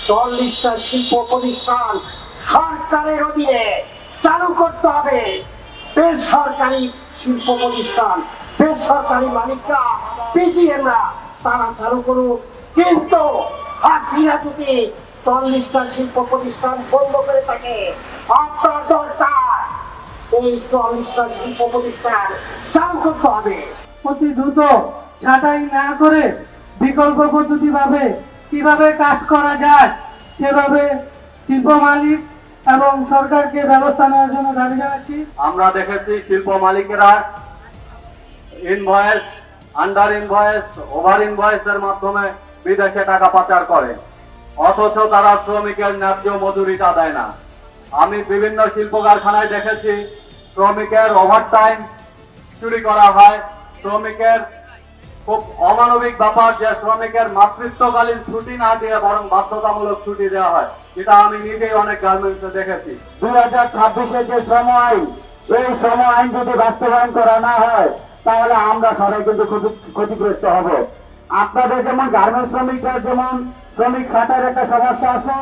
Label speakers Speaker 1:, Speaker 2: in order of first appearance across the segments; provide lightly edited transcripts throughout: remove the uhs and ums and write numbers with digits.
Speaker 1: 40টা শিল্প প্রতিষ্ঠান সরকারের অধীনে চালু করতে হবে। বেসরকারি শিল্প প্রতিষ্ঠান, বেসরকারি মালিকরা, পিজিএমরা তারা চালু করুক। কিন্তু হাসিনা যদি 40টা শিল্প প্রতিষ্ঠান বন্ধ করে থাকে, আপনার দরকার এই 40টা শিল্প প্রতিষ্ঠান চালু করতে হবে।
Speaker 2: অতি দ্রুত ছাঁটাই না করে বিকল্প পদ্ধতি ভাবে কিভাবে কাজ করা যায় সেভাবে শিল্প মালিক এবং সরকারকে ব্যবস্থা নেওয়ার জন্য দাবি জানাচ্ছি।
Speaker 3: আমরা দেখেছি শিল্প মালিকেরা ইনভয়েস, আন্ডার ইনভয়েস, ওভার ইনভয়েসের মাধ্যমে বিদেশে টাকা পাচার করে, অথচ তারা শ্রমিকের ন্যায্য মজুরিটা দেয় না। আমি বিভিন্ন শিল্প কারখানায় দেখেছি শ্রমিকের ওভারটাইম চুরি করা হয়। শ্রমিকের খুব অমানবিক ব্যাপার যে শ্রমিকের মাতৃত্বকালীন ছুটি না দিয়ে বরং বাধ্যতামূলক ছুটি দেওয়া হয়, যেটা আমি নিজেই অনেক গার্মেন্টসে দেখেছি।
Speaker 4: 2026-এ যে শ্রম আইন, এই শ্রম আইন যদি বাস্তবায়ন করা না হয় তাহলে আমরা সবাই কিন্তু ক্ষতিগ্রস্ত হব। আপনাদের যেমন গার্মেন্টস শ্রমিকরা যেমন শ্রমিক ছাঁটাইয়ের একটা সমস্যা আছে,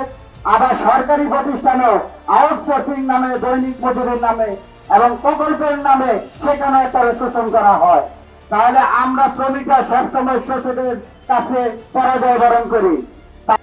Speaker 4: আবার সরকারি প্রতিষ্ঠানেও আউটসোর্সিং নামে, দৈনিক মজুরির নামে এবং প্রকল্পের নামে সেখানে একটা শোষণ করা হয়। তাহলে আমরা শ্রমিকরা সবসময় শোষকের কাছে পরাজয় বরণ করি।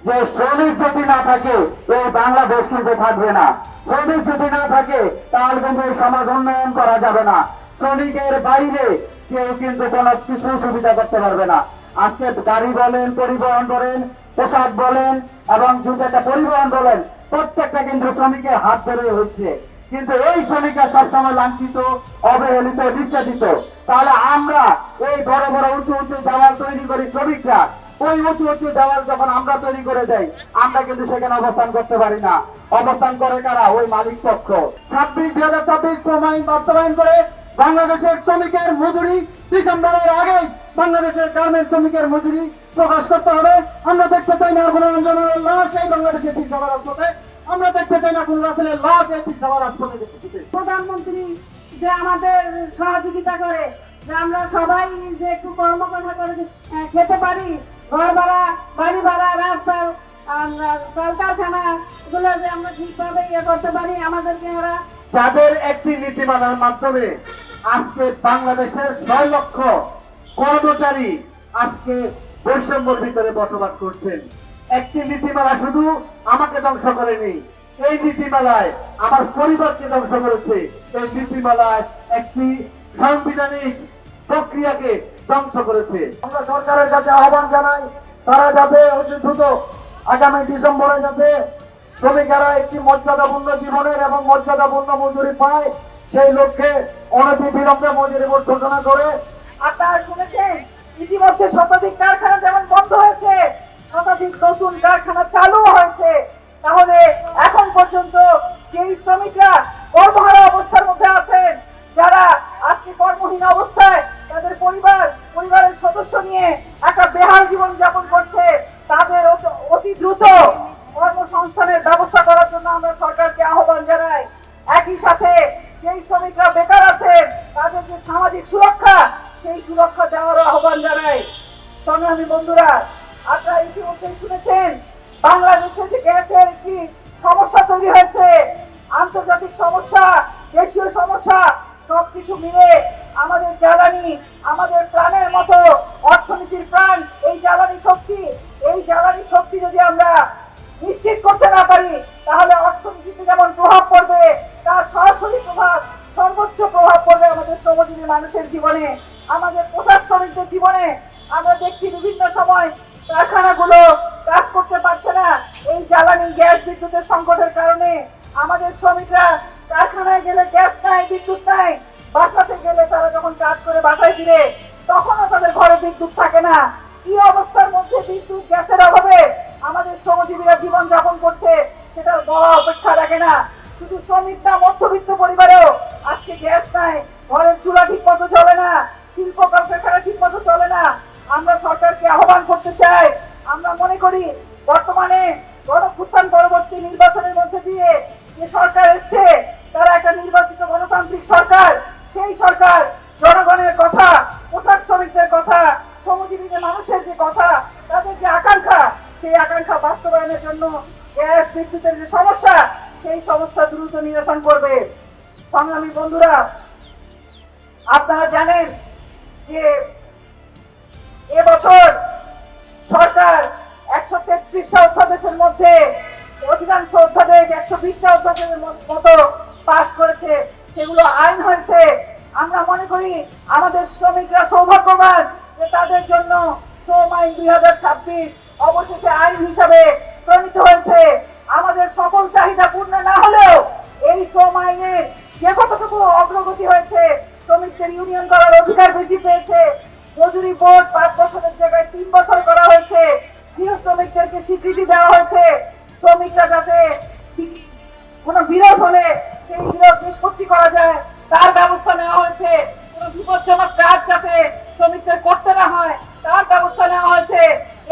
Speaker 4: যে শ্রমিক যদি না থাকে এই বাংলাদেশ কিন্তু থাকবে না। শ্রমিক যদি না থাকে তাহলে কিন্তু এই সমাজ উন্নয়ন করা যাবে না। শ্রমিকের বাইরে কেউ কিন্তু কোনো কিছু সুবিধা করতে পারবে না। আজকে গাড়ি বলেন, পরিবহন বলেন, পোশাক বলেন এবং একটা পরিবহন বলেন, প্রত্যেকটা কিন্তু শ্রমিকের হাত ধরে হচ্ছে। কিন্তু এই শ্রমিকরা সবসময় লাঞ্ছিত, অবহেলিত, নির্যাতিত। তাহলে আমরা এই বড় বড় উঁচু উঁচু দেওয়াল তৈরি করি শ্রমিকরা, ওই উঁচু উঁচু দেওয়াল যখন আমরা তৈরি করে দেই আমরা কিন্তু সেখানে অবস্থান করতে পারি না। অবস্থান করে কারা? ওই মালিক পক্ষ। 2026 শ্রম আইন বাস্তবায়ন করে বাংলাদেশের শ্রমিকের মজুরি ডিসেম্বরের আগেই বাংলাদেশের গার্মেন্টস শ্রমিকের মজুরি প্রকাশ করতে হবে। আমরা দেখতে চাই না কোনো রঞ্জনের লাশ এই বাংলাদেশের পিছাওয়া রাজপথে। আমরা দেখতে চাই না কোনো রাসেলের লাশ এই পিছাওয়া রাজপথে দেখতে।
Speaker 5: প্রধানমন্ত্রী যে আমাদের সহযোগিতা করে, যে আমরা সবাই যে একটু কর্মকর্তা করে খেতে পারি, ঘর ভাড়া, বাড়ি ভাড়া, রাস্তা, কলকারখানা এগুলো যে আমরা ঠিকভাবে করতে পারি, আমাদেরকে ওরা
Speaker 4: যাদের একটি নীতিমালার মাধ্যমে আজকে বাংলাদেশের 6 লক্ষ কর্মচারী আজকে বৈষম্যের ভিতরে বসবাস করছেন। একটি নীতিমালা শুধু আমাকে ধ্বংস করেনি, এই নীতিমালায় আমার পরিবারকে ধ্বংস করেছে। এই নীতিমালায় একটি সাংবিধানিক প্রক্রিয়াকে ধ্বংস করেছে। আমরা সরকারের কাছে আহ্বান জানাই, তারা যাতে অতি দ্রুত আগামী ডিসেম্বরে যাতে শ্রমিকেরা একটি মর্যাদাপূর্ণ জীবনের এবং মর্যাদাপূর্ণ মজুরি পায়, সেই লক্ষ্যে অনতি বিলম্বে মজুরি বোর্ড ঘোষণা করে।
Speaker 5: আপনারা শুনেছেন ইতিমধ্যে শতাধিক কারখানা যেমন বন্ধ হয়েছে, শতাধিক নতুন কারখানা চালু হয়েছে। তাহলে এখন পর্যন্ত যেই শ্রমিকরা কর্মহারা অবস্থার মধ্যে আছেন, যারা আজকে কর্মহীন অবস্থায় তাদের পরিবারের সদস্য নিয়ে একটা বেহাল জীবন যাপন করছে, তাদের অতি দ্রুত কর্মসংস্থানের ব্যবস্থা করার জন্য আমরা সরকারকে আহ্বান জানাই। একই সাথে যেই শ্রমিকরা বেকার আছেন তাদের যে সামাজিক সুরক্ষা, সেই সুরক্ষা দেওয়ার আহ্বান জানাই। সংগ্রামী বন্ধুরা, আপনারা ইতিমধ্যে শুনেছেন বাংলাদেশে যে গ্যাসের একটি সমস্যা তৈরি হয়েছে, আন্তর্জাতিক সমস্যা, দেশীয় সমস্যা, সবকিছু মিলে আমাদের জ্বালানি, আমাদের প্রাণের মতো অর্থনীতির প্রাণ এই জ্বালানি শক্তি। এই জ্বালানি শক্তি যদি আমরা নিশ্চিত করতে না পারি তাহলে অর্থনীতিতে যেমন প্রভাব পড়বে, তার সরাসরি প্রভাব, সর্বোচ্চ প্রভাব পড়বে আমাদের শ্রমজীবী মানুষের জীবনে, আমাদের পোশাক শ্রমিকদের জীবনে। আমরা দেখছি বিভিন্ন সময় কারখানাগুলো কাজ করতে পারছে না এই জ্বালানি, গ্যাস, বিদ্যুতের সংকটের কারণে। আমাদের শ্রমিকরা কারখানায় গেলে গ্যাস নাই, বিদ্যুৎ নাই, বাসাতে গেলে তারা যখন কাজ করে বাসায় ফিরে তখনও তাদের ঘরে বিদ্যুৎ থাকে না। কি অবস্থার মধ্যে বিদ্যুৎ, গ্যাসের অভাবে আমাদের শ্রমজীবীরা জীবন যাপন করছে সেটার বলা অপেক্ষা রাখে না। শুধু শ্রমিক না, মধ্যবিত্ত পরিবারেও আজকে গ্যাস নাই, ঘরের চুলা ঠিক মতো চলে না, শিল্প কলকারখানা ঠিক মতো চলে না। আমরা সরকারকে আহ্বান করতে চাই, আমরা মনে করি বর্তমানে গণঅভ্যুত্থান পরবর্তী নির্বাচনের মধ্যে দিয়ে যে সরকার এসছে তারা একটা নির্বাচিত গণতান্ত্রিক সরকার। সেই সরকার জনগণের কথা, পোশাক শ্রমিকদের কথা, শ্রমজীবী মানুষের যে কথা, তাদের যে আকাঙ্ক্ষা, সেই আকাঙ্ক্ষা বাস্তবায়নের জন্য গ্যাস বিদ্যুতের যে সমস্যা, সেই সমস্যা দ্রুত নিরসন করবে। সংগ্রামী বন্ধুরা, আপনারা জানেন যে এবছর সরকার 133টা অধ্যাদেশের মধ্যে অধিকাংশ অধ্যাদেশ 120টা অধ্যাদেশের মতো পাশ করেছে, সেগুলো আইন হয়েছে। আমরা মনে করি আমাদের শ্রমিকরা সৌভাগ্যবান যে তাদের জন্য শ্রম আইন 2026 অবশেষে আইন হিসাবে প্রণীত হয়েছে। আমাদের সকল চাহিদা পূর্ণ না হলেও এই শ্রম আইনের যে কতটুকু অগ্রগতি হয়েছে, শ্রমিকদের ইউনিয়ন করার অধিকার বৃদ্ধি পেয়েছে, মজুরি বোর্ড 5 বছরের জায়গায় 3 বছর করা হয়েছে, গৃহ শ্রমিকদেরকে স্বীকৃতি দেওয়া হয়েছে, শ্রমিকরা যাতে কোনো বিরোধ হলে সেই বিরোধ নিষ্পত্তি করা যায় তার ব্যবস্থা নেওয়া হয়েছে, কোনো বিপজ্জনক কাজ যাতে শ্রমিকদের করতে না হয় তার ব্যবস্থা নেওয়া হয়েছে।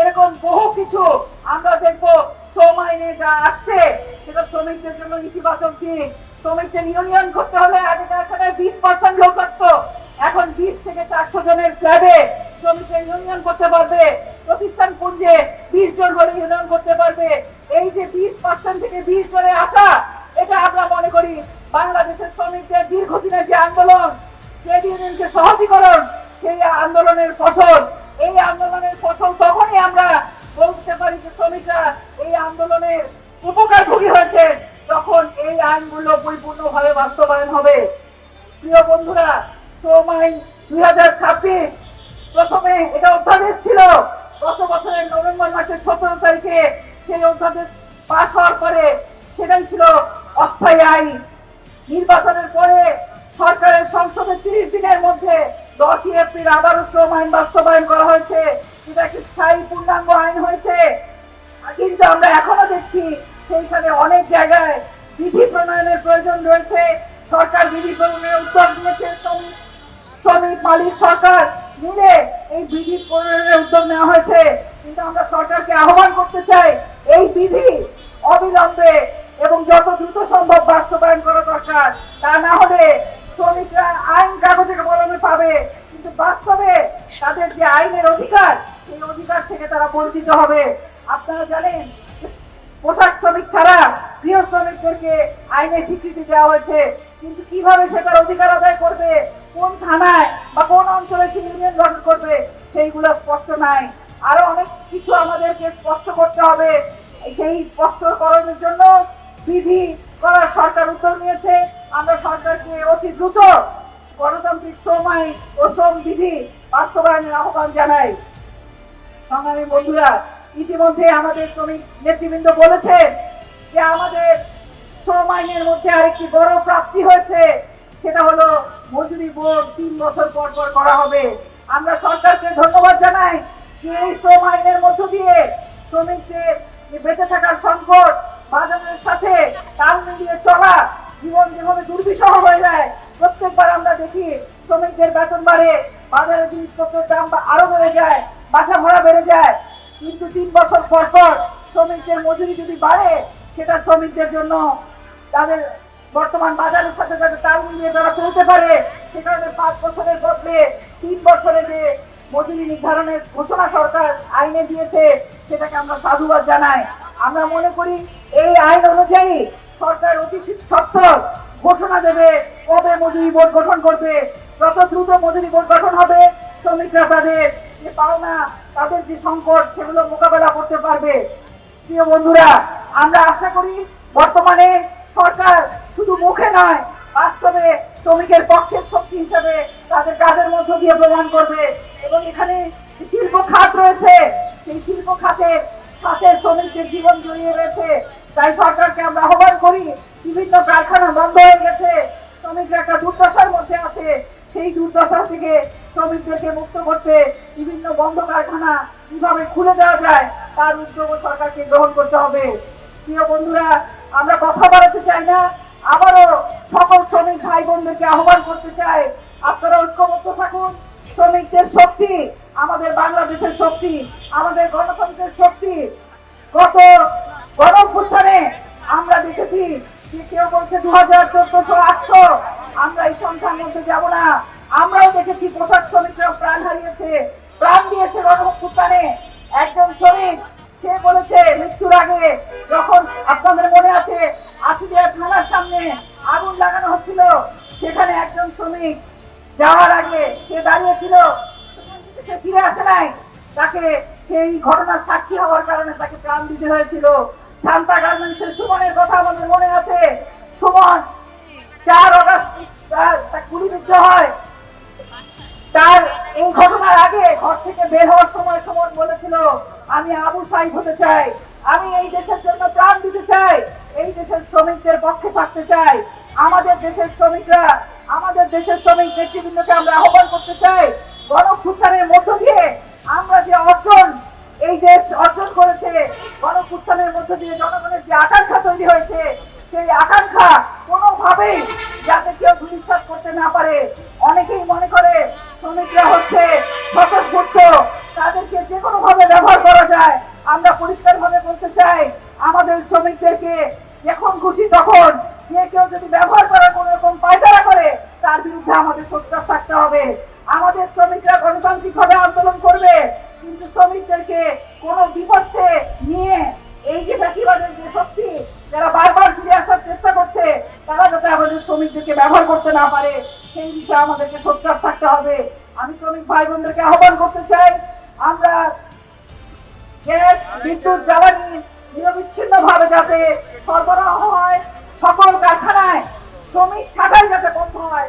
Speaker 5: এরকম বহু কিছু আমরা দেখবো শ্রম আইনে যা আসছে, সেটা শ্রমিকদের জন্য ইতিবাচক দিক। শ্রমিকদের ইউনিয়ন করতে হলে আগে এখানে 20% লোক থাকতো, এখন 20 থেকে 400 জনের স্ল্যাবে শ্রমিকদের ইউনিয়ন করতে পারবে। প্রতিষ্ঠান পুঞ্জে 20 জন করে ইউনিয়ন করতে পারবে। এই যে 20% থেকে 20 জনে আসা, এটা আমরা মনে করি বাংলাদেশের শ্রমিকদের দীর্ঘদিনের যে আন্দোলন, ট্রেড ইউনিয়নকে সহজীকরণ, সেই আন্দোলনের ফসল। এই আন্দোলনের ফসল তখনই আমরা বলতে পারি যে শ্রমিকরা এই আন্দোলনের উপকারভোগী হয়েছে, যখন এই আইনগুলো পরিপূর্ণভাবে বাস্তবায়ন হবে। প্রিয় বন্ধুরা, শ্রম আইন 2026 প্রথমে এটা অধ্যাদেশ ছিল। গত বছরের নভেম্বর মাসের 17 তারিখে সেই অধ্যাদেশ পাস হওয়ার পরে সেটাই ছিল অস্থায়ী আইন। নির্বাচনের পরে সরকারের সংসদে 30 দিনের মধ্যে 10 এপ্রিল আবারও শ্রম আইন বাস্তবায়ন করা হয়েছে। এটা একটি স্থায়ী পূর্ণাঙ্গ আইন হয়েছে। কিন্তু আমরা এখনো দেখছি সেইখানে অনেক জায়গায় বিধি প্রণয়নের প্রয়োজন রয়েছে। সরকার বিধি প্রণয়নের উদ্যোগ নিয়েছে, শ্রমিক মালিক সরকার মিলে এই বিধি প্রণয়নের উদ্যোগ নেওয়া হয়েছে। কিন্তু আমরা সরকারকে আহ্বান করতে চাই, এই বিধি অবিলম্বে এবং যত দ্রুত সম্ভব বাস্তবায়ন করা দরকার। তা না হলে শ্রমিকরা আইন কাগজে কলমে পাবে, কিন্তু বাস্তবে তাদের যে আইনের অধিকার, সেই অধিকার থেকে তারা বঞ্চিত হবে। আপনারা জানেন পোশাক শ্রমিক ছাড়া গৃহ শ্রমিকদেরকে আইনে স্বীকৃতি দেওয়া হয়েছে, কিন্তু কিভাবে সেটার অধিকার আদায় করবে, কোন থানায় বা কোন অঞ্চলে সে ইউনিয়ন গঠন করবে, সেইগুলো স্পষ্ট নাই। আরো অনেক কিছু আমাদেরকে স্পষ্ট করতে হবে। সেই স্পষ্টকরণের জন্য বিধি করার সরকার উদ্যোগ নিয়েছে। আমরা সরকারকে অতি দ্রুত গণতান্ত্রিক শ্রম আইন ও শ্রম বিধি বাস্তবায়নের আহ্বান জানাই। সংগ্রামী বন্ধুরা, ইতিমধ্যে আমাদের শ্রমিক নেতৃবৃন্দ বলেছেন যে আমাদের শ্রম আইনের মধ্যে আরেকটি বড় প্রাপ্তি হয়েছে, সেটা হলো মজুরি বোর্ড 3 বছর পর পর করা হবে। আমরা সরকারকে ধন্যবাদ জানাই যে এই শ্রম আইনের মধ্য দিয়ে শ্রমিকদের বেঁচে থাকার সংকট, বাজারের সাথে তাল মিলিয়ে চলা, জীবন যেভাবে দুর্বিষহ হয়ে যায়। প্রত্যেকবার আমরা দেখি শ্রমিকদের বেতন বাড়ে, বাজারে জিনিসপত্রের দাম আরো বেড়ে যায়, বাসা ভাড়া বেড়ে যায়। কিন্তু 3 বছর পর পর শ্রমিকদের মজুরি যদি বাড়ে, সেটা শ্রমিকদের জন্য তাদের বর্তমান বাজারের সাথে যাতে তাল মিলিয়ে তারা চলতে পারে, সে কারণে 5 বছরের বদলে 3 বছরে যে মজুরি নির্ধারণের ঘোষণা সরকার আইনে দিয়েছে, সেটাকে আমরা সাধুবাদ জানাই। আমরা মনে করি এই আইন অনুযায়ী সরকার অতি সত্বর ঘোষণা দেবে কবে মজুরি বোর্ড গঠন করবে। যত দ্রুত মজুরি বোর্ড গঠন হবে, শ্রমিকরা তাদের যে পাওনা, তাদের যে সংকট, সেগুলো মোকাবেলা করতে পারবে। প্রিয় বন্ধুরা, আমরা আশা করি বর্তমানে সরকার শুধু মুখে নয়, বাস্তবে শ্রমিকের পক্ষের শক্তি হিসেবে তাদের কাজের মধ্য দিয়ে প্রমাণ করবে। এবং এখানে শিল্প খাত রয়েছে, সেই শিল্প খাতের সাথে শ্রমিকদের জীবন জড়িয়ে রয়েছে। তাই সরকারকে আমরা আহ্বান করি, বিভিন্ন কারখানা বন্ধ হয়ে গেছে, শ্রমিকরা একটা দুর্দশার মধ্যে আছে, সেই দুর্দশা থেকে শ্রমিকদেরকে মুক্ত করতে বিভিন্ন বন্ধ কারখানা কিভাবে খুলে দেওয়া যায়, তার উদ্যোগ সরকারকে গ্রহণ করতে হবে। প্রিয় বন্ধুরা, আমরা কথা বাড়াতে চাই না, আবারও সকল শ্রমিক ভাই বোনদেরকে আহ্বান করতে চাই, আপনারা ঐক্যবদ্ধ থাকুন। শ্রমিকদের শক্তি আমাদের বাংলাদেশের শক্তি, আমাদের গণতন্ত্রের শক্তি। গত গণঅভ্যুত্থানে আমরা দেখেছি যে কেউ বলছে 2000, 1400, 800, আমরা এই সংখ্যার মধ্যে যাব না। আমরাও দেখেছি পোশাক শ্রমিকরা প্রাণ হারিয়েছে, প্রাণ দিয়েছে গণঅভ্যুত্থানে। একজন শ্রমিক সে বলেছে মৃত্যুর আগে, যখন আপনাদের মনে আছে আশুলিয়া থানার সামনে আগুন লাগানো হচ্ছিল, সেখানে একজন শ্রমিক যাওয়ার আগে সে দাঁড়িয়েছিল, সে ফিরে আসে নাই, তাকে সেই ঘটনার সাক্ষী হওয়ার কারণে তাকে প্রাণ দিতে হয়েছিল। শান্তা গার্মেন্টসের সুমনের কথা আমাদের মনে আছে। সুমন 4 আগস্ট তার গুলিবিদ্ধ হয়। তার এই ঘটনার আগে ঘর থেকে বের হওয়ার সময় সুমন বলেছিল, আমি আবু সাইদ হতে চাই, আমি এই দেশের জন্য প্রাণ দিতে চাই, এই দেশের শ্রমিকদের পক্ষে থাকতে চাই। আমাদের দেশের শ্রমিকরা, আমাদের দেশের শ্রমিক নেতৃবৃন্দকে আমরা আহ্বান করতে চাই, গণঅভ্যুত্থানের মধ্য দিয়ে আমরা যে অর্জন এই দেশ অর্জন করেছে, গণঅভ্যুত্থানের মধ্য দিয়ে জনগণের যে আকাঙ্ক্ষা তৈরি হয়েছে, সেই আকাঙ্ক্ষা কোনোভাবেই যাতে কেউ ধূলিসাৎ করতে না পারে। অনেকেই মনে করে শ্রমিকরা হচ্ছে স্বতঃস্ফূর্ত, তাদেরকে যে কোনো ভাবে ব্যবহার করা যায়। আমরা পরিষ্কারভাবে বলতে চাই, আমাদের শ্রমিকদেরকে যখন খুশি তখন যে কেউ যদি ব্যবহার করার কোনো রকম পায়তারা করে, তার বিরুদ্ধে আমাদের সোচ্চার থাকতে হবে। আমাদের শ্রমিকরা গণতান্ত্রিকভাবে আন্দোলন করবে, কিন্তু শ্রমিকদেরকে কোনো বিপক্ষে নিয়ে এই যে ফ্যাসিবাদের যে শক্তি, যারা বারবার ফিরে আসার চেষ্টা করছে, তারা যাতে আমাদের শ্রমিকদেরকে ব্যবহার করতে না পারে, সেই বিষয়ে আমাদেরকে সোচ্চার থাকতে হবে। আমি শ্রমিক ভাই বোনদেরকে আহ্বান করতে চাই, আমরা গ্যাস, বিদ্যুৎ, জ্বালানি নিরবিচ্ছিন্ন ভাবে যাতে সরবরাহ হয়, সকল কারখানায় শ্রমিক ছাঁটাই যাতে বন্ধ হয়,